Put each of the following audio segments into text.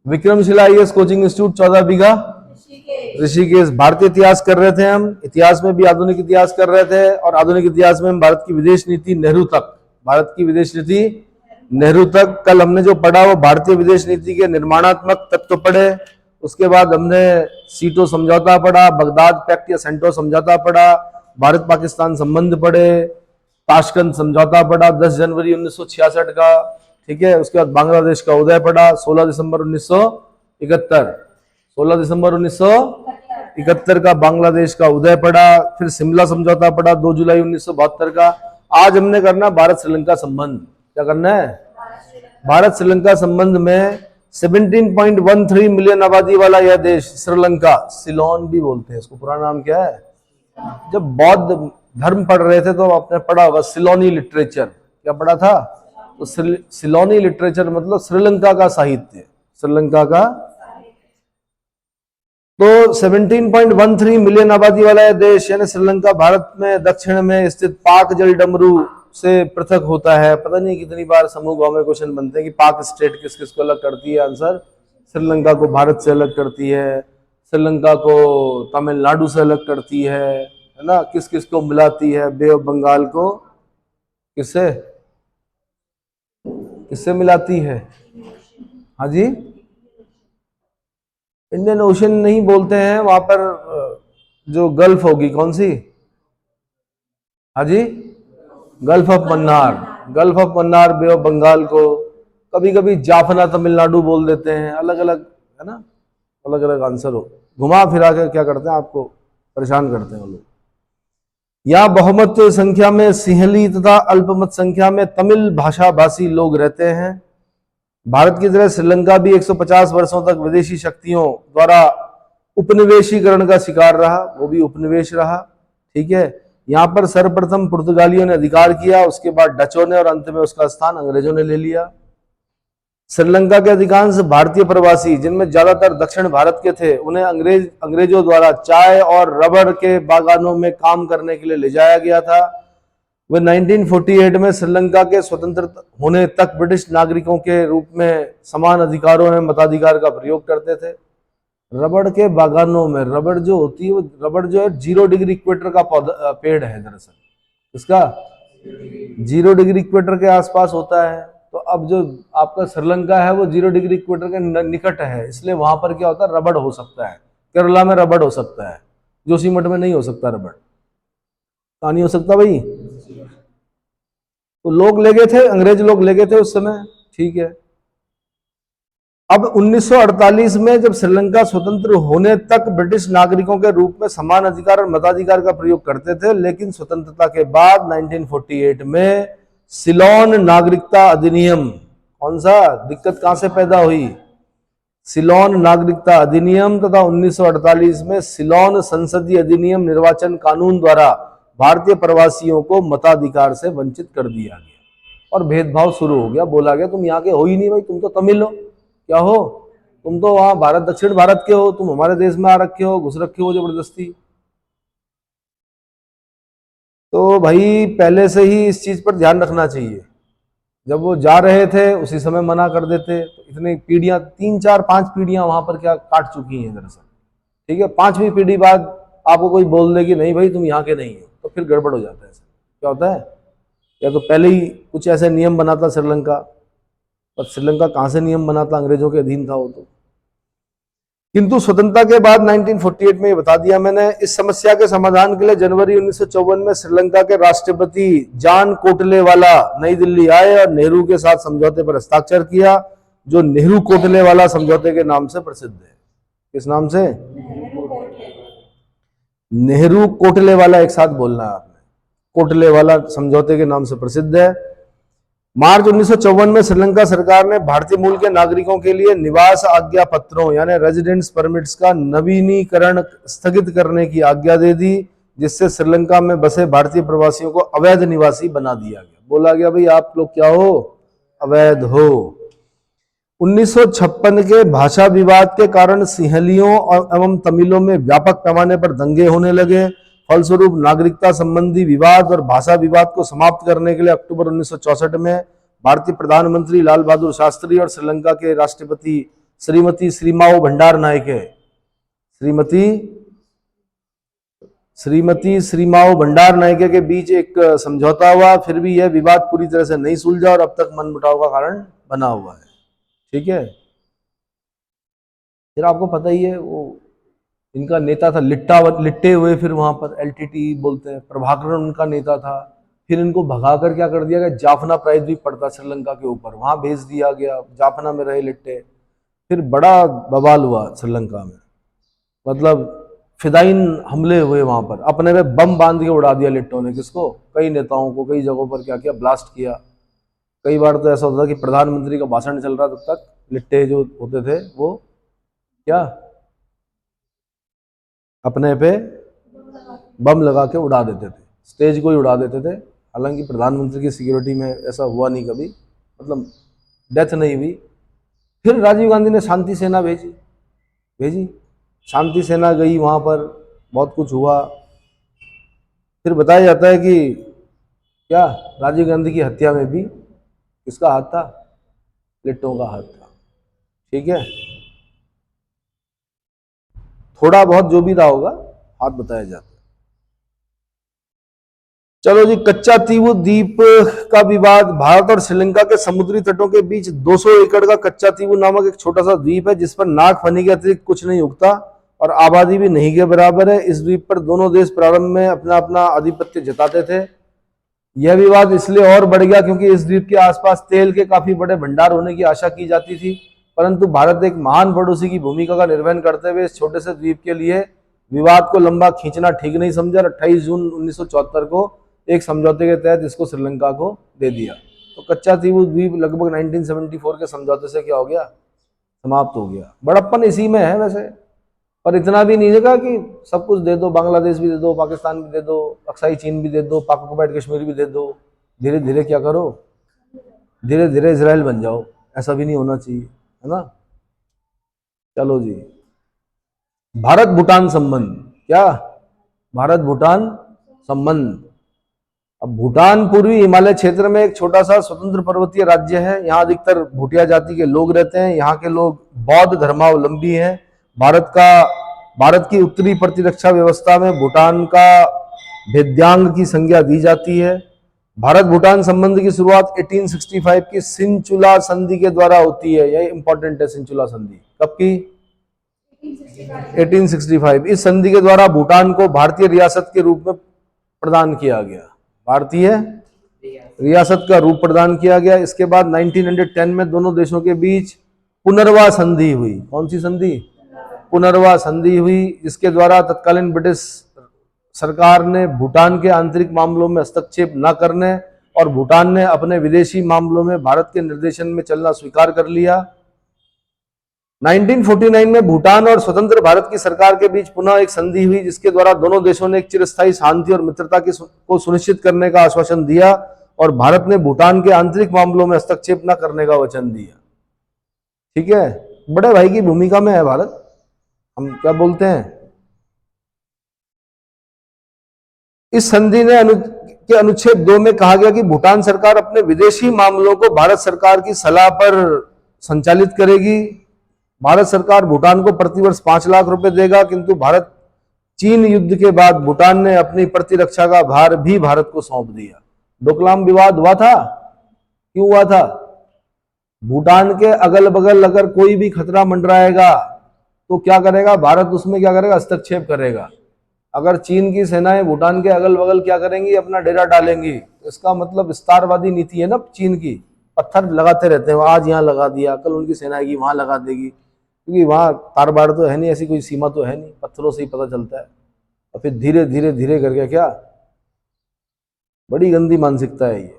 Vikramshila IAS coaching institute 14 बीघा ऋषिकेश। भारतीय इतिहास कर रहे थे हम, इतिहास में भी आधुनिक इतिहास कर रहे थे, और आधुनिक इतिहास में हम भारत की विदेश नीति नेहरू तक, भारत की विदेश नीति नेहरू तक। कल हमने जो पढ़ा वो भारतीय विदेश नीति के निर्माणात्मक तत्व पढ़े, उसके बाद हमने सीटो समझौता पढ़ा, बगदाद पैक्ट या सेंटो समझौता पढ़ा, भारत पाकिस्तान संबंध पढ़े, ताशकंद समझौता पढ़ा 10 जनवरी 1966 का, ठीक है। उसके बाद बांग्लादेश का उदय पढ़ा 16 दिसंबर 1971, 16 दिसंबर 1971 का बांग्लादेश का उदय पढ़ा। फिर शिमला समझौता पढ़ा 2 जुलाई 1972 का। आज हमने करना भारत श्रीलंका संबंध। क्या करना है? भारत श्रीलंका संबंध में 17.13 मिलियन आबादी वाला यह देश श्रीलंका, सिलोन भी बोलते हैं इसको, पूरा नाम क्या है? जब बौद्ध धर्म पढ़ रहे थे तो आपने पढ़ा होगा सिलोनी लिटरेचर। क्या पढ़ा था? तो सिलोनी लिटरेचर मतलब श्रीलंका का साहित्य, श्रीलंका का। तो 17.13 मिलियन आबादी वाला यह देश यानी श्रीलंका भारत में दक्षिण में स्थित पाक जलडमरू से पृथक होता है। पता नहीं कितनी बार समूह गांव में क्वेश्चन बनते हैं कि पाक स्टेट किस किस को अलग करती है। आंसर, श्रीलंका को भारत से अलग करती है, श्रीलंका को तमिलनाडु से अलग करती है ना। किस किस को मिलाती है? बे ऑफ बंगाल को किससे किससे मिलाती है? हाँ जी, इंडियन ओशन नहीं बोलते हैं, वहां पर जो गल्फ होगी कौन सी? हाँ जी, gulf of Mannar, gulf of Mannar, bay of Bengal को कभी कभी जाफना तमिलनाडु बोल देते हैं। अलग अलग है ना, अलग अलग आंसर हो, घुमा फिरा के क्या करते हैं आपको परेशान करते हैं वो लोग। यहाँ बहुमत संख्या में सिंहली तथा अल्पमत संख्या में तमिल भाषा भाषी लोग रहते हैं। भारत की तरह श्रीलंका भी 150 वर्षों तक विदेशी शक्तियों द्वारा उपनिवेशीकरण का शिकार रहा, वो भी उपनिवेश रहा, ठीक है। यहाँ पर सर्वप्रथम पुर्तगालियों ने अधिकार किया, उसके बाद डचों ने, और अंत में उसका स्थान अंग्रेजों ने ले लिया। श्रीलंका के अधिकांश भारतीय प्रवासी, जिनमें ज्यादातर दक्षिण भारत के थे, उन्हें अंग्रेजों द्वारा चाय और रबर के बागानों में काम करने के लिए ले जाया गया था। वे 1948 में श्रीलंका के स्वतंत्र होने तक ब्रिटिश नागरिकों के रूप में समान अधिकारों में मताधिकार का प्रयोग करते थे। रबड़ के बागानों में, रबड़ जो होती है वो, रबड़ जो है 0 डिग्री इक्वेटर का पौधा पेड़ है दरअसल, इसका 0 डिग्री इक्वेटर के आसपास होता है। तो अब जो आपका श्रीलंका है वो 0 डिग्री इक्वेटर के निकट है, इसलिए वहां पर क्या होता है? रबड़ हो सकता है। केरला में रबड़ हो सकता है, जोशीमठ में नहीं हो सकता रबड़। कहाँ नहीं हो सकता भाई? तो लोग ले गए थे, अंग्रेज लोग ले गए थे उस समय, ठीक है। अब 1948 में जब श्रीलंका स्वतंत्र होने तक ब्रिटिश नागरिकों के रूप में समान अधिकार और मताधिकार का प्रयोग करते थे, लेकिन स्वतंत्रता के बाद 1948 में सिलोन नागरिकता अधिनियम, कौन सा? दिक्कत कहां से पैदा हुई? सिलोन नागरिकता अधिनियम तथा 1948 में सिलोन संसदीय अधिनियम निर्वाचन कानून द्वारा भारतीय प्रवासियों को मताधिकार से वंचित कर दिया गया और भेदभाव शुरू हो गया। बोला गया तुम यहाँ के हो ही नहीं भाई, तुम तो तमिल हो, क्या हो तुम? तो वहां भारत, दक्षिण भारत के हो, तुम हमारे देश में आ रखे हो, घुस रखे हो जबरदस्ती। तो भाई पहले से ही इस चीज पर ध्यान रखना चाहिए। जब वो जा रहे थे उसी समय मना कर देते, तो इतनी पीढ़ियां, 3 4 5 पीढ़ियां वहां पर क्या काट चुकी हैं दरअसल, ठीक है। 5वीं पीढ़ी बाद आपको कोई बोल दे कि नहीं भाई तुम यहाँ के नहीं हो, तो फिर गड़बड़ हो जाता है। क्या होता है? या तो पहले ही कुछ ऐसे नियम बनाता श्रीलंका, पर श्रीलंका कहाँ से नियम बनाता? अंग्रेजों के अधीन था वो तो। किंतु स्वतंत्रता के बाद 1948 में ये बता दिया मैंने, इस समस्या के समाधान के लिए जनवरी 1954 में श्रीलंका के राष्ट्रपति जॉन कोटलेवाला नई दिल्ली आए और नेहरू के साथ समझौते पर हस्ताक्षर किया, जो नेहरू कोटलेवाला समझौते के नाम से प्रसिद्ध है। किस नाम से? नेहरू कोटलेवाला, एक साथ बोलना है आपने, कोटलेवाला समझौते के नाम से प्रसिद्ध है। मार्च 1954 में श्रीलंका सरकार ने भारतीय मूल के नागरिकों के लिए निवास आज्ञा पत्रों यानी रेजिडेंस परमिट्स का नवीनीकरण स्थगित करने की आज्ञा दे दी, जिससे श्रीलंका में बसे भारतीय प्रवासियों को अवैध निवासी बना दिया गया। बोला गया भाई आप लोग क्या हो? अवैध हो। 1956 के भाषा विवाद के कारण सिंहलियों एवं तमिलों में व्यापक पैमाने पर दंगे होने लगे। फलस्वरूप नागरिकता संबंधी विवाद और भाषा विवाद को समाप्त करने के लिए अक्टूबर 1964 में भारतीय प्रधानमंत्री लाल बहादुर शास्त्री और श्रीलंका के राष्ट्रपति श्रीमती श्रीमाओ भंडार नायके, श्रीमती श्रीमाओ भंडार नायके के बीच एक समझौता हुआ, फिर भी यह विवाद पूरी तरह से नहीं सुलझा और अब तक मनमुटाव का कारण बना हुआ है। ठीक है, फिर आपको पता ही है वो इनका नेता था लिट्टे हुए, फिर वहां पर एलटीटी बोलते हैं, प्रभाकरण उनका नेता था। फिर इनको भगाकर क्या कर दिया गया, जाफना प्रायद्वीप पड़ता श्रीलंका के ऊपर, वहां भेज दिया गया, जाफना में रहे लिट्टे। फिर बड़ा बवाल हुआ श्रीलंका में, मतलब फिदाइन हमले हुए वहां पर, अपने में बम बांध के उड़ा दिया लिट्टों ने, किसको, कई नेताओं को, कई जगहों पर क्या किया, ब्लास्ट किया। कई बार तो ऐसा होता था कि प्रधानमंत्री का भाषण चल रहा, तब तक लिट्टे जो होते थे वो क्या अपने पे बम लगा के उड़ा देते थे, स्टेज को ही उड़ा देते थे। हालांकि प्रधानमंत्री की सिक्योरिटी में ऐसा हुआ नहीं कभी, मतलब डेथ नहीं हुई। फिर राजीव गांधी ने शांति सेना भेजी, शांति सेना गई वहां पर, बहुत कुछ हुआ। फिर बताया जाता है कि क्या राजीव गांधी की हत्या में भी किसका हाथ था, लिट्टों का हाथ था। ठीक है, थोड़ा बहुत जो भी रहा होगा हाथ बताया जाता है। चलो जी, कच्चा तीवु द्वीप का विवाद। भारत और श्रीलंका के समुद्री तटों के बीच 200 एकड़ का कच्चा तीवु नामक एक छोटा सा द्वीप है, जिस पर नाग फनी के अतिरिक्त कुछ नहीं उगता और आबादी भी नहीं के बराबर है। इस द्वीप पर दोनों देश प्रारंभ में अपना अपना आधिपत्य जताते थे। यह विवाद इसलिए और बढ़ गया क्योंकि इस द्वीप के आसपास तेल के काफी बड़े भंडार होने की आशा की जाती थी, परंतु भारत एक महान पड़ोसी की भूमिका का निर्वहन करते हुए इस छोटे से द्वीप के लिए विवाद को लंबा खींचना ठीक नहीं समझा। 28 जून 1974 को एक समझौते के तहत इसको श्रीलंका को दे दिया। तो कच्चा तीवु द्वीप लगभग 1974 के समझौते से क्या हो गया, समाप्त हो गया। बड़प्पन इसी में है वैसे, पर इतना भी नहीं देगा कि सब कुछ दे दो, बांग्लादेश भी दे दो, पाकिस्तान भी दे दो, अक्साई चीन भी दे दो, पाक ऑक्युपाइड कश्मीर भी दे दो। धीरे धीरे क्या करो, धीरे धीरे इजराइल बन जाओ, ऐसा भी नहीं होना चाहिए, है ना। चलो जी, भारत भूटान संबंध, क्या भारत भूटान संबंध। अब भूटान पूर्वी हिमालय क्षेत्र में एक छोटा सा स्वतंत्र पर्वतीय राज्य है। यहाँ अधिकतर भूटिया जाति के लोग रहते हैं। यहाँ के लोग बौद्ध धर्मावलंबी हैं। भारत की उत्तरी प्रतिरक्षा व्यवस्था में भूटान का भेद्यांग की संज्ञा दी जाती है। भारत भूटान संबंध की शुरुआत 1865 की सिंचुला संधि के द्वारा होती है। यह इंपॉर्टेंट है, सिंचुला संधि कब की, 1865। इस संधि के द्वारा भूटान को भारतीय रियासत के रूप में प्रदान किया गया, भारतीय रियासत का रूप प्रदान किया गया। इसके बाद 1910 में दोनों देशों के बीच पुनर्वा संधि हुई। कौन सी संधि, पुनर्वा संधि हुई, जिसके द्वारा तत्कालीन ब्रिटिश सरकार ने भूटान के आंतरिक मामलों में हस्तक्षेप न करने और भूटान ने अपने विदेशी मामलों में भारत के निर्देशन में चलना स्वीकार कर लिया। 1949 में भूटान और स्वतंत्र भारत की सरकार के बीच पुनः एक संधि हुई, जिसके द्वारा दोनों देशों ने एक चिरस्थायी शांति और मित्रता को सुनिश्चित करने का आश्वासन दिया और भारत ने भूटान के आंतरिक मामलों में हस्तक्षेप न करने का वचन दिया। ठीक है, बड़े भाई की भूमिका में है भारत। हम क्या बोलते हैं, इस संधि के अनुच्छेद 2 में कहा गया कि भूटान सरकार अपने विदेशी मामलों को भारत सरकार की सलाह पर संचालित करेगी। भारत सरकार भूटान को प्रतिवर्ष 5 लाख रुपए देगा, किंतु भारत चीन युद्ध के बाद भूटान ने अपनी प्रतिरक्षा का भार भी भारत को सौंप दिया। डोकलाम विवाद हुआ था, क्यों हुआ था, भूटान के अगल बगल अगर कोई भी खतरा मंडराएगा तो क्या करेगा भारत, उसमें क्या करेगा, हस्तक्षेप करेगा। अगर चीन की सेनाएं भूटान के अगल बगल क्या करेंगी, अपना डेरा डालेंगी, इसका मतलब विस्तारवादी नीति है ना चीन की। पत्थर लगाते रहते हैं, आज यहाँ लगा दिया, कल उनकी सेना आएगी वहां लगा देगी, क्योंकि वहां तार बाड़ तो है नहीं, ऐसी कोई सीमा तो है नहीं, पत्थरों से ही पता चलता है। और फिर धीरे धीरे धीरे करके क्या, बड़ी गंदी मानसिकता है ये।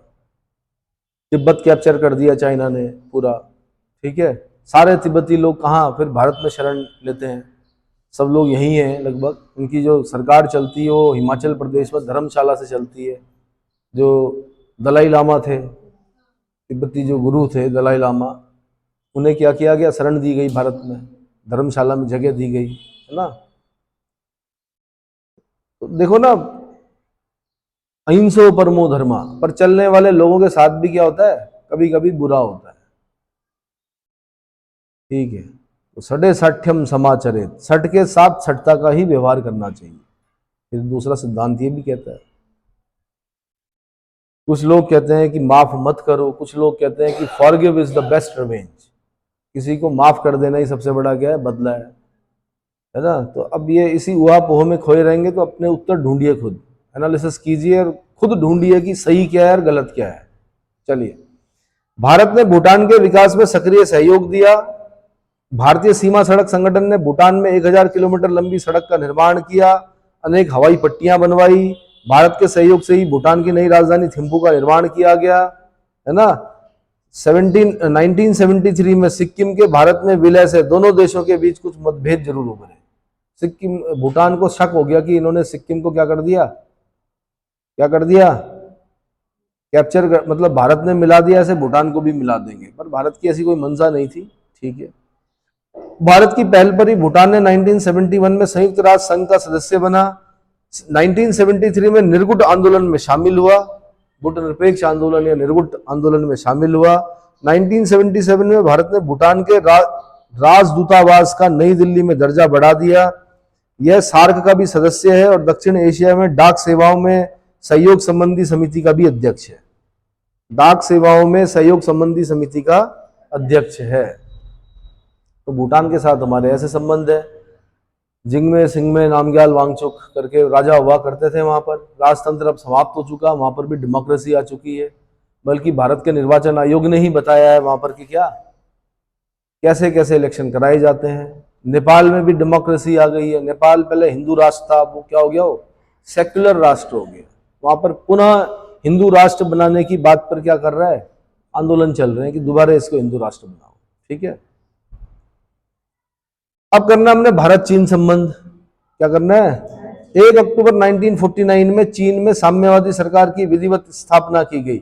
तिब्बत कैप्चर कर दिया चाइना ने पूरा, ठीक है, सारे तिब्बती लोग कहाँ फिर भारत में शरण लेते हैं, सब लोग यही हैं लगभग। उनकी जो सरकार चलती है वो हिमाचल प्रदेश में धर्मशाला से चलती है। जो दलाई लामा थे, तिब्बती जो गुरु थे दलाई लामा, उन्हें क्या किया गया, शरण दी गई भारत में, धर्मशाला में जगह दी गई, है ना। तो देखो ना, अहिंसो परमो धर्मा पर चलने वाले लोगों के साथ भी क्या होता है, कभी कभी बुरा होता है। ठीक है, सडे साठ्यम समाचरित, सठ के साथ सठता का ही व्यवहार करना चाहिए। फिर दूसरा सिद्धांत ये भी कहता है, कुछ लोग कहते हैं कि माफ मत करो, कुछ लोग कहते हैं कि forgive is the best revenge, किसी को माफ कर देना ही सबसे बड़ा क्या है, बदला है ना। तो अब ये इसी उहापोह में खोए रहेंगे तो अपने उत्तर ढूंढिए, खुद एनालिसिस कीजिए और खुद ढूंढिए कि सही क्या है और गलत क्या है। चलिए, भारत ने भूटान के विकास में सक्रिय सहयोग दिया। भारतीय सीमा सड़क संगठन ने भूटान में 1000 किलोमीटर लंबी सड़क का निर्माण किया, अनेक हवाई पट्टियां बनवाई। भारत के सहयोग से ही भूटान की नई राजधानी थिम्पू का निर्माण किया गया, है ना। 1973 में सिक्किम के भारत में विलय से दोनों देशों के बीच कुछ मतभेद जरूर उभरे। सिक्किम, भूटान को शक हो गया कि इन्होंने सिक्किम को क्या कर दिया, कैप्चर कर, मतलब भारत ने मिला दिया, ऐसे भूटान को भी मिला देंगे, पर भारत की ऐसी कोई मंशा नहीं थी। ठीक है, भारत की पहल पर ही भूटान ने 1971 में संयुक्त राष्ट्र संघ का सदस्य बना। 1973 में निर्गुट आंदोलन में शामिल हुआ, गुट निरपेक्ष आंदोलन या निर्गुट आंदोलन में शामिल हुआ। 1977 में भारत ने भूटान के राजदूतावास का नई दिल्ली में दर्जा बढ़ा दिया। यह सार्क का भी सदस्य है और दक्षिण एशिया में डाक सेवाओं में सहयोग संबंधी समिति का भी अध्यक्ष है। डाक सेवाओं में सहयोग संबंधी समिति का अध्यक्ष है। तो भूटान के साथ हमारे ऐसे संबंध है। जिंगमे सिंगमे नामग्याल वांगचुक करके राजा हुआ करते थे वहां पर। राजतंत्र अब समाप्त हो चुका, वहां पर भी डेमोक्रेसी आ चुकी है। बल्कि भारत के निर्वाचन आयोग ने ही बताया है वहां पर कि क्या कैसे कैसे इलेक्शन कराए जाते हैं। नेपाल में भी डेमोक्रेसी आ गई है। नेपाल पहले हिंदू राष्ट्र था, वो क्या हो गया, वो सेक्युलर राष्ट्र हो गया। वहां पर पुनः हिंदू राष्ट्र बनाने की बात पर क्या कर रहा है, आंदोलन चल रहे हैं कि दोबारा इसको हिंदू राष्ट्र बनाओ। ठीक है, अब करना हमने भारत चीन संबंध। क्या करना है, 1 अक्टूबर 1949 में चीन में साम्यवादी सरकार की विधिवत स्थापना की गई।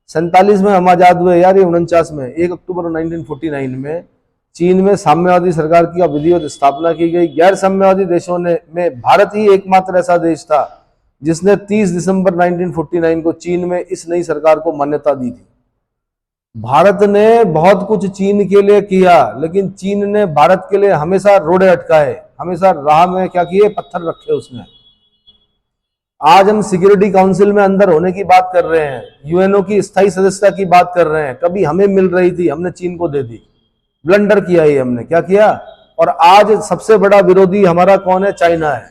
47 में हम आजाद हुए यार, ये 49 में 1 अक्टूबर 1949 में चीन में साम्यवादी सरकार की विधिवत स्थापना की गई। गैर साम्यवादी देशों में भारत ही एकमात्र ऐसा देश था जिसने 30 दिसंबर 1949 को चीन में इस नई सरकार को मान्यता दी थी। भारत ने बहुत कुछ चीन के लिए किया, लेकिन चीन ने भारत के लिए हमेशा रोड़े अटकाए, हमेशा राह में क्या किए, पत्थर रखे उसने। आज हम सिक्योरिटी काउंसिल में अंदर होने की बात कर रहे हैं, यूएनओ की स्थायी सदस्यता की बात कर रहे हैं, कभी हमें मिल रही थी, हमने चीन को दे दी। ब्लंडर किया ये हमने, क्या किया। और आज सबसे बड़ा विरोधी हमारा कौन है, चाइना है।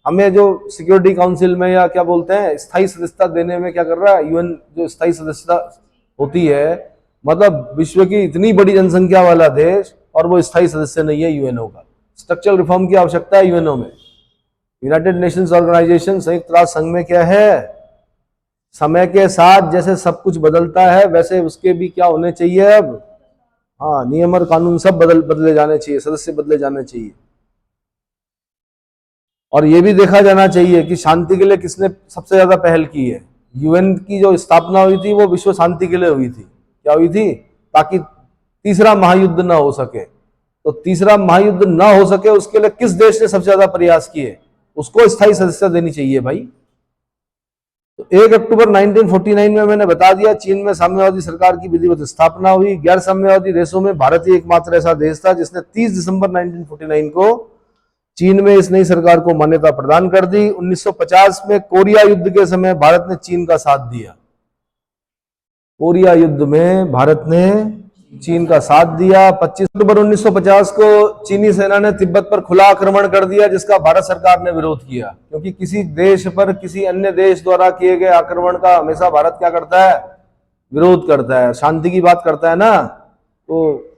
हमें जो सिक्योरिटी काउंसिल में या क्या बोलते हैं स्थायी सदस्यता देने में क्या कर रहा है, यूएन जो स्थायी सदस्यता होती है, मतलब विश्व की इतनी बड़ी जनसंख्या वाला देश और वो स्थायी सदस्य नहीं है यूएनओ का। स्ट्रक्चरल रिफॉर्म की आवश्यकता है यूएनओ में। यूनाइटेड नेशंस ऑर्गेनाइजेशन, संयुक्त राष्ट्र संघ में क्या है, समय के साथ जैसे सब कुछ बदलता है वैसे उसके भी क्या होने चाहिए अब, हाँ, नियम और कानून सब बदले जाने चाहिए, सदस्य बदले जाने चाहिए। और ये भी देखा जाना चाहिए कि शांति के लिए किसने सबसे ज्यादा पहल की है। यूएन की जो स्थापना हुई थी वो विश्व शांति के लिए हुई थी। क्या हुई थी, ताकि तीसरा महायुद्ध ना हो सके। तो तीसरा महायुद्ध ना हो सके उसके लिए किस देश ने सबसे ज्यादा प्रयास किए, उसको स्थायी सदस्यता देनी चाहिए भाई। तो 1 अक्टूबर 1949 में मैंने बता दिया चीन में साम्यवादी सरकार की विधिवत स्थापना हुई। गैर साम्यवादी देशों में भारत ही एकमात्र ऐसा देश था जिसने 30 दिसंबर 1949 को चीन में इस नई सरकार को मान्यता प्रदान कर दी। 1950 में कोरिया युद्ध के समय भारत ने चीन का साथ दिया। कोरिया युद्ध में भारत ने चीन का साथ दिया। 25 अक्टूबर 1950 को चीनी सेना ने तिब्बत पर खुला आक्रमण कर दिया, जिसका भारत सरकार ने विरोध किया, क्योंकि किसी देश पर किसी अन्य देश द्वारा किए गए आक्रमण का हमेशा भारत क्या करता है, विरोध करता है, शांति की बात करता है ना। तो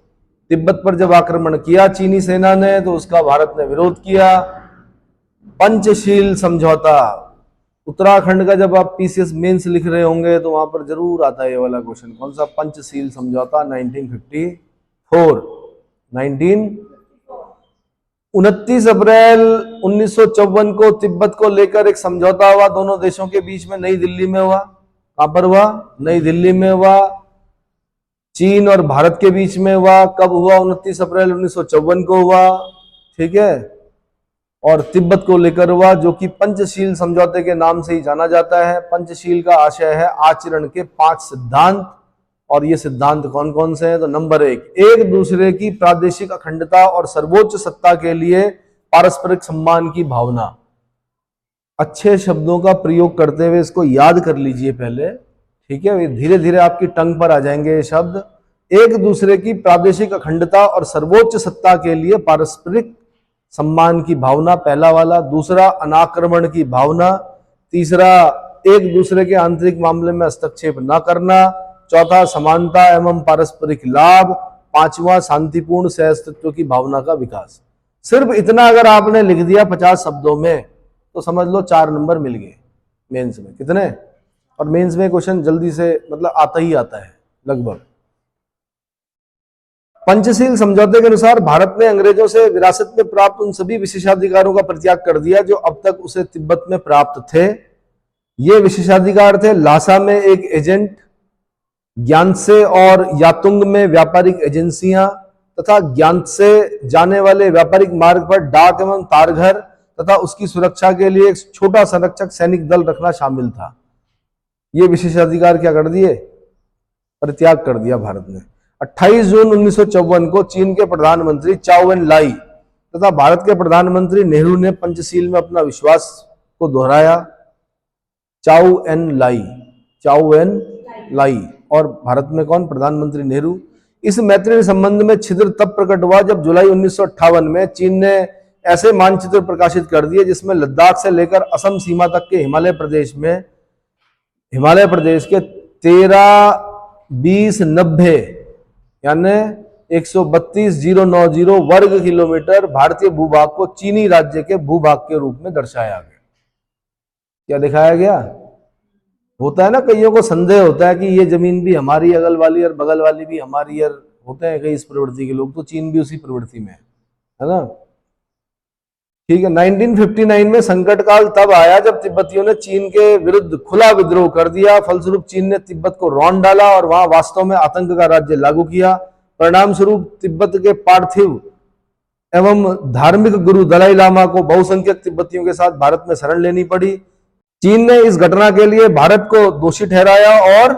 तिब्बत पर जब आक्रमण किया चीनी सेना ने तो उसका भारत ने विरोध किया। पंचशील समझौता, उत्तराखंड का जब आप पीसीएस मेंस लिख रहे होंगे तो वहां पर जरूर आता है ये वाला क्वेश्चन, कौन सा, पंचशील समझौता 1954। 29 अप्रैल 1954 को तिब्बत को लेकर एक समझौता हुआ दोनों देशों के बीच में, नई दिल्ली में हुआ। कहां पर हुआ, नई दिल्ली में हुआ। चीन और भारत के बीच में हुआ। कब हुआ, 29 अप्रैल 1954 को हुआ। ठीक है, और तिब्बत को लेकर हुआ, जो कि पंचशील समझौते के नाम से ही जाना जाता है। पंचशील का आशय है आचरण के 5 सिद्धांत। और ये सिद्धांत कौन कौन से हैं? तो नंबर एक दूसरे की प्रादेशिक अखंडता और सर्वोच्च सत्ता के लिए पारस्परिक सम्मान की भावना। अच्छे शब्दों का प्रयोग करते हुए इसको याद कर लीजिए पहले, ठीक है? धीरे धीरे आपकी टंग पर आ जाएंगे ये शब्द। एक दूसरे की प्रादेशिक अखंडता और सर्वोच्च सत्ता के लिए पारस्परिक सम्मान की भावना, पहला वाला। दूसरा, अनाक्रमण की भावना। तीसरा, एक दूसरे के आंतरिक मामले में हस्तक्षेप न करना। चौथा, समानता एवं पारस्परिक लाभ। पांचवा, शांतिपूर्ण सहअस्तित्व की भावना का विकास। सिर्फ इतना अगर आपने लिख दिया 50 शब्दों में तो समझ लो 4 नंबर मिल गए मेंस में। कितने? और मेंस में क्वेश्चन जल्दी से मतलब आता ही आता है लगभग। पंचशील समझौते के अनुसार भारत ने अंग्रेजों से विरासत में प्राप्त उन सभी विशेषाधिकारों का परित्याग कर दिया जो अब तक उसे तिब्बत में प्राप्त थे। ये विशेषाधिकार थे: लासा में एक एजेंट, ग्यानसे और यातुंग में व्यापारिक एजेंसियां तथा ग्यानसे जाने वाले व्यापारिक मार्ग पर डाक एवं तारघर तथा उसकी सुरक्षा के लिए एक छोटा संरक्षक सैनिक दल रखना शामिल था। ये विशेषाधिकार क्या कर दिए? परित्याग कर दिया भारत ने। 28 जून 1954 को चीन के प्रधानमंत्री चाउ एन लाई तथा भारत के प्रधानमंत्री नेहरू ने पंचशील में अपना विश्वास को दोहराया। चाउ एन लाई और भारत में कौन? प्रधानमंत्री नेहरू। इस मैत्री संबंध में छिद्र तब प्रकट हुआ जब जुलाई 1958 में चीन ने ऐसे मानचित्र प्रकाशित कर दिए जिसमें लद्दाख से लेकर असम सीमा तक के हिमालय प्रदेश के 13,20,90 यानी 132,090 वर्ग किलोमीटर भारतीय भूभाग को चीनी राज्य के भूभाग के रूप में दर्शाया गया। क्या दिखाया गया? होता है ना, कईयों को संदेह होता है कि ये जमीन भी हमारी, अगल वाली और बगल वाली भी हमारी, और होते हैं कई इस प्रवृत्ति के लोग, तो चीन भी उसी प्रवृत्ति में है ना। ठीक है। 1959 में संकट काल तब आया जब तिब्बतियों ने चीन के विरुद्ध खुला विद्रोह कर दिया। फलस्वरूप चीन ने तिब्बत को रौंद डाला और वहां वास्तव में आतंक का राज्य लागू किया। परिणाम स्वरूप तिब्बत के पार्थिव एवं धार्मिक गुरु दलाई लामा को बहुसंख्यक तिब्बतियों के साथ भारत में शरण लेनी पड़ी। चीन ने इस घटना के लिए भारत को दोषी ठहराया और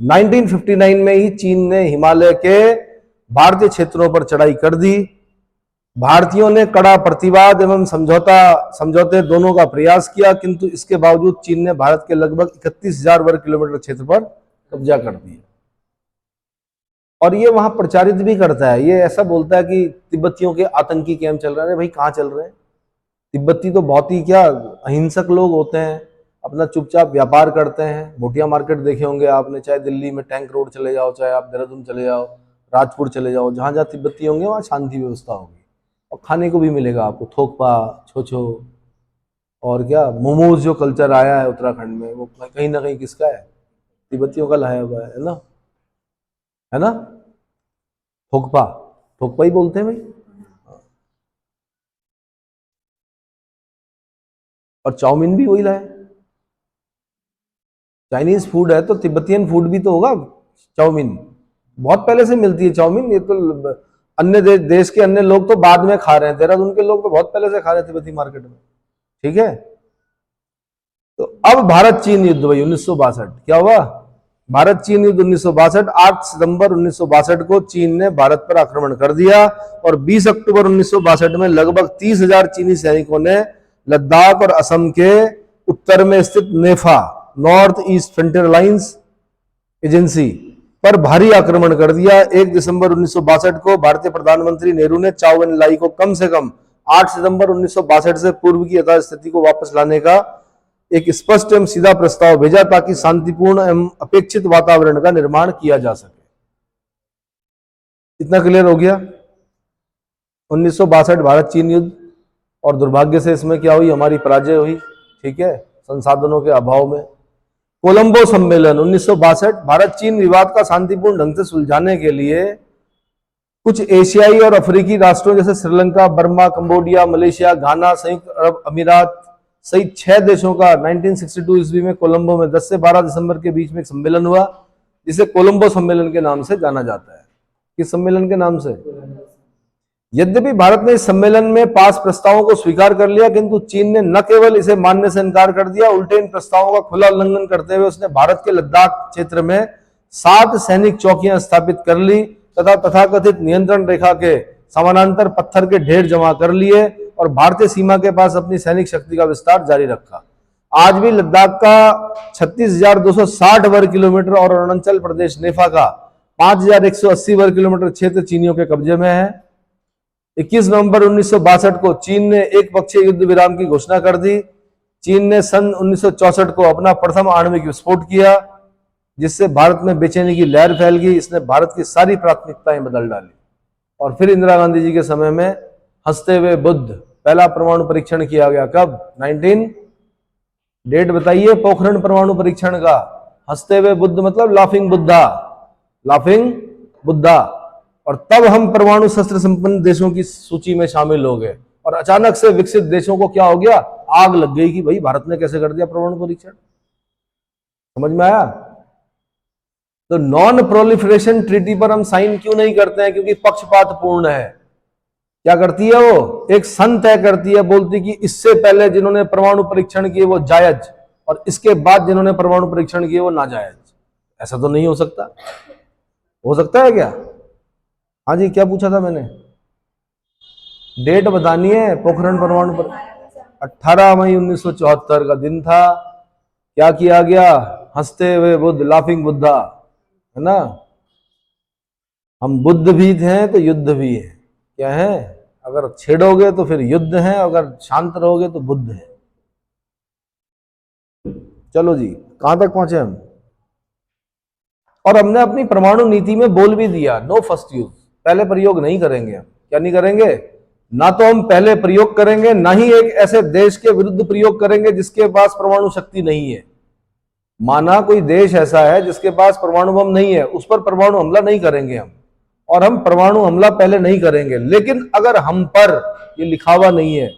1959 में ही चीन ने हिमालय के भारतीय क्षेत्रों पर चढ़ाई कर दी। भारतीयों ने कड़ा प्रतिवाद एवं समझौते दोनों का प्रयास किया, किंतु इसके बावजूद चीन ने भारत के लगभग 31,000 वर्ग किलोमीटर क्षेत्र पर कब्जा कर दिया। और ये वहां प्रचारित भी करता है, ये ऐसा बोलता है कि तिब्बतियों के आतंकी कैंप चल रहे हैं। भाई कहाँ चल रहे हैं? तिब्बती तो बहुत ही क्या अहिंसक लोग होते हैं, अपना चुपचाप व्यापार करते हैं। भोटिया मार्केट देखे होंगे आपने, चाहे दिल्ली में टैंक रोड चले जाओ, चाहे आप देहरादून चले जाओ, राजपुर चले जाओ, जहां जहां तिब्बती होंगे वहां शांति व्यवस्था होगी और खाने को भी मिलेगा आपको थोकपा, छोछो और क्या मोमोज। जो कल्चर आया है उत्तराखंड में वो कहीं ना कहीं किसका है? तिब्बतियों का लाया हुआ है ना, है ना। थोकपा ही बोलते हैं भाई। और चाउमीन भी वही लाए। चाइनीज फूड है तो तिब्बतियन फूड भी तो होगा। चाउमीन बहुत पहले से मिलती है चाउमीन। ये तो अन्य देश के अन्य लोग तो बाद में खा रहे हैं, देहरादून के लोग तो बहुत पहले से खा रहे हैं तिब्बती मार्केट में। ठीक है। तो अब भारत चीन युद्ध भाई 1962 क्या हुआ? भारत चीन युद्ध 1962। 8 सितंबर 1962 को चीन ने भारत पर आक्रमण कर दिया और 20 अक्टूबर 1962 में लगभग 30,000 चीनी सैनिकों ने लद्दाख और असम के उत्तर में स्थित NEFA, north east frontier lines agency पर भारी आक्रमण कर दिया। 1 दिसंबर 1962 को भारतीय प्रधानमंत्री नेहरू ने चाउ एन लाई को कम से कम 8 सितंबर 1962 से पूर्व की यथास्थिति को वापस लाने का एक स्पष्ट एवं सीधा प्रस्ताव भेजा ताकि शांतिपूर्ण एवं अपेक्षित वातावरण का निर्माण किया जा सके। इतना क्लियर हो गया? 1962 भारत चीन युद्ध, और दुर्भाग्य से इसमें क्या हुई? हमारी पराजय हुई। ठीक है, संसाधनों के अभाव में। कोलंबो सम्मेलन 1962। भारत चीन विवाद का शांतिपूर्ण ढंग से सुलझाने के लिए कुछ एशियाई और अफ्रीकी राष्ट्रों जैसे श्रीलंका, बर्मा, कंबोडिया, मलेशिया, घाना, संयुक्त अरब अमीरात सहित 6 देशों का 1962 ईस्वी में कोलंबो में 10 से 12 दिसंबर के बीच में एक सम्मेलन हुआ जिसे कोलंबो सम्मेलन के नाम से जाना जाता है। किस सम्मेलन के नाम से? यद्यपि भारत ने इस सम्मेलन में पास प्रस्तावों को स्वीकार कर लिया, किंतु चीन ने न केवल इसे मानने से इनकार कर दिया, उल्टे इन प्रस्तावों का खुला उल्लंघन करते हुए उसने भारत के लद्दाख क्षेत्र में 7 सैनिक चौकियां स्थापित कर ली तथा तथाकथित नियंत्रण रेखा के समानांतर पत्थर के ढेर जमा कर लिए और भारतीय सीमा के पास अपनी सैनिक शक्ति का विस्तार जारी रखा। आज भी लद्दाख का 36,260 वर्ग किलोमीटर और अरुणाचल प्रदेश नेफा का 5,180 वर्ग किलोमीटर क्षेत्र चीनियों के कब्जे में है। 21 नवंबर 1962 को चीन ने एक पक्षीय युद्ध विराम की घोषणा कर दी। चीन ने सन 1964 को अपना प्रथम आणविक विस्फोट किया, जिससे भारत में बेचैनी की लहर फैल गई। इसने भारत की सारी प्राथमिकताएं बदल डाली। और फिर इंदिरा गांधी जी के समय में हंसते हुए बुद्ध, पहला परमाणु परीक्षण किया गया। कब? 19 डेट बताइए पोखरण परमाणु परीक्षण का। हंसते हुए बुद्ध मतलब लाफिंग बुद्धा, लाफिंग बुद्धा। और तब हम परमाणु शस्त्र संपन्न देशों की सूची में शामिल हो गए। और अचानक से विकसित देशों को क्या हो गया? आग लग गई कि भाई भारत ने कैसे कर दिया परमाणु परीक्षण। समझ में आया? तो नॉन प्रोलिफरेशन ट्रीटी पर हम साइन क्यों नहीं करते हैं? क्योंकि पक्षपात पूर्ण है। क्या करती है वो? एक सन तय करती है, बोलती कि इससे पहले जिन्होंने परमाणु परीक्षण किए वो जायज, और इसके बाद जिन्होंने परमाणु परीक्षण किए वो नाजायज। ऐसा तो नहीं हो सकता। हो सकता है क्या? हाँ जी, क्या पूछा था मैंने? डेट बतानी है पोखरण परमाणु पर। 18 मई 1974 का दिन था। क्या किया गया? हंसते हुए बुद्ध, लाफिंग बुद्धा, है ना। हम बुद्ध भी हैं तो युद्ध भी है। क्या है? अगर छेड़ोगे तो फिर युद्ध है, अगर शांत रहोगे तो बुद्ध है। चलो जी, कहां तक पहुंचे हम? और हमने अपनी परमाणु नीति में बोल भी दिया, नो फर्स्ट यूज, पहले प्रयोग नहीं करेंगे हम। क्या नहीं करेंगे? ना तो हम पहले प्रयोग करेंगे, ना ही एक ऐसे देश के विरुद्ध प्रयोग करेंगे जिसके पास परमाणु शक्ति नहीं है। माना कोई देश ऐसा है जिसके पास परमाणु बम नहीं है, उस पर परमाणु हमला नहीं करेंगे हम। और हम परमाणु हमला पहले नहीं करेंगे। लेकिन अगर हम पर, ये लिखा हुआ नहीं है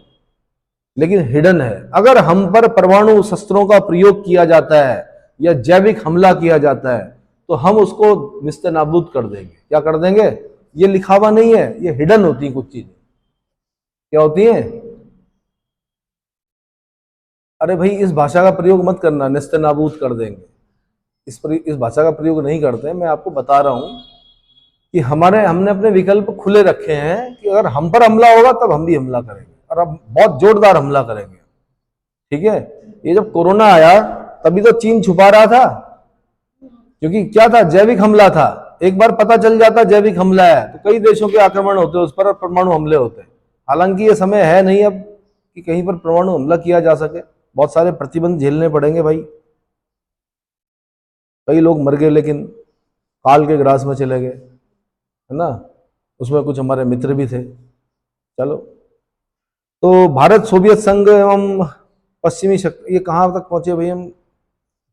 लेकिन हिडन है, अगर हम पर परमाणु शस्त्रों का प्रयोग किया जाता है या जैविक हमला किया जाता है तो हम उसको निस्तेनाबूद कर देंगे। क्या कर देंगे? ये लिखा हुआ नहीं है, ये हिडन होती है कुछ चीजें। क्या होती है? अरे भाई, इस भाषा का प्रयोग मत करना, निस्तेनाबूद कर देंगे। इस भाषा का प्रयोग नहीं करते। मैं आपको बता रहा हूं कि हमने अपने विकल्प खुले रखे हैं कि अगर हम पर हमला होगा तब हम भी हमला करेंगे, और अब बहुत जोरदार हमला करेंगे। ठीक है? ये जब कोरोना आया तभी तो चीन छुपा रहा था, क्योंकि क्या था? जैविक हमला था। एक बार पता चल जाता जैविक हमला है तो कई देशों के आक्रमण होते हैं उस पर, परमाणु हमले होते हैं। हालांकि ये समय है नहीं अब कि कहीं पर परमाणु हमला किया जा सके। बहुत सारे प्रतिबंध झेलने पड़ेंगे भाई। कई लोग मर गए लेकिन काल के ग्रास में चले गए, है ना। उसमें कुछ हमारे मित्र भी थे। चलो, तो भारत सोवियत संघ एवं पश्चिमी शक्ति, ये कहां तक पहुंचे भाई हम?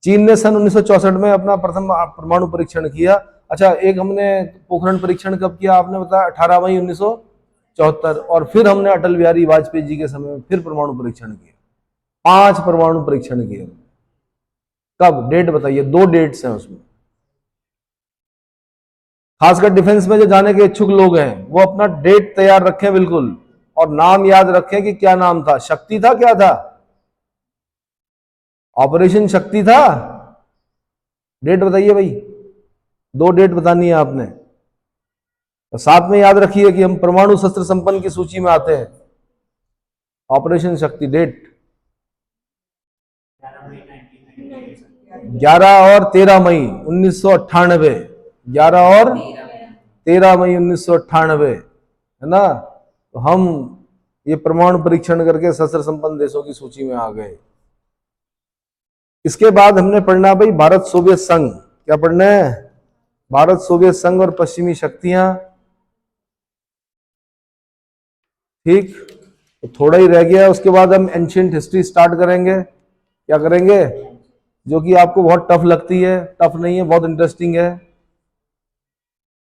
चीन ने सन 1964 में अपना प्रथम परमाणु परीक्षण किया। अच्छा, एक हमने पोखरण परीक्षण कब किया आपने बताया? 18 मई 1974। और फिर हमने अटल बिहारी वाजपेयी जी के समय में फिर परमाणु परीक्षण किया। 5 परमाणु परीक्षण किए। कब? डेट बताइए। 2 डेट्स हैं उसमें। खासकर डिफेंस में जो जाने के इच्छुक लोग हैं वो अपना डेट तैयार रखें बिल्कुल, और नाम याद रखें कि क्या नाम था। शक्ति था? क्या था? ऑपरेशन शक्ति था। डेट बताइए भाई। 2 डेट बतानी है आपने। तो साथ में याद रखिए कि हम परमाणु शस्त्र संपन्न की सूची में आते हैं। ऑपरेशन शक्ति डेट 11 और 13 मई 1998। 11 और 13 मई 1998, है ना। तो हम ये परमाणु परीक्षण करके शस्त्र संपन्न देशों की सूची में आ गए। इसके बाद हमने पढ़ना भाई भारत सोवियत संघ। क्या पढ़ना है? भारत सोवियत संघ और पश्चिमी शक्तियां। ठीक, तो थोड़ा ही रह गया। उसके बाद हम एंशिएंट हिस्ट्री स्टार्ट करेंगे। क्या करेंगे? जो कि आपको बहुत टफ लगती है। टफ नहीं है, बहुत इंटरेस्टिंग है।